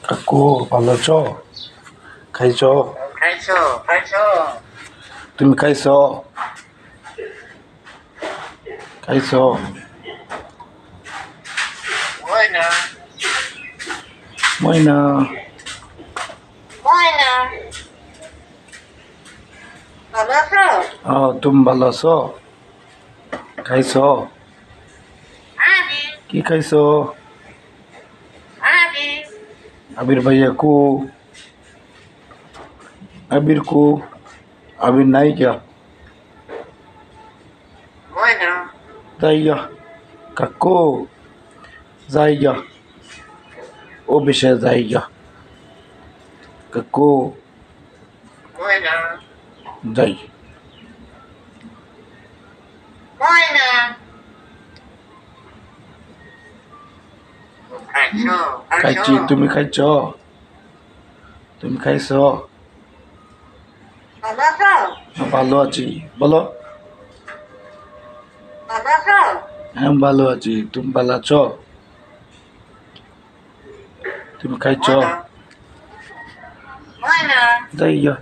কাকু ভালো আছো? খাইছো? তুমি খাইছো? খাইছো? ময়না তুমি ভালো আছো? খাইছো? কি খাইছো? আবির ভাইয়া কু? আবির কু? আবির নাই क्या? जाइया काको जाइया ओ विषय जाइया काको যাই খাইছি তুমি খাইছ? তুমি খাইছ? ভালো আছি বলো হ্যাঁ ভালো আছি তুমি ভালো আছো? তুমি খাইছ? যাইয়া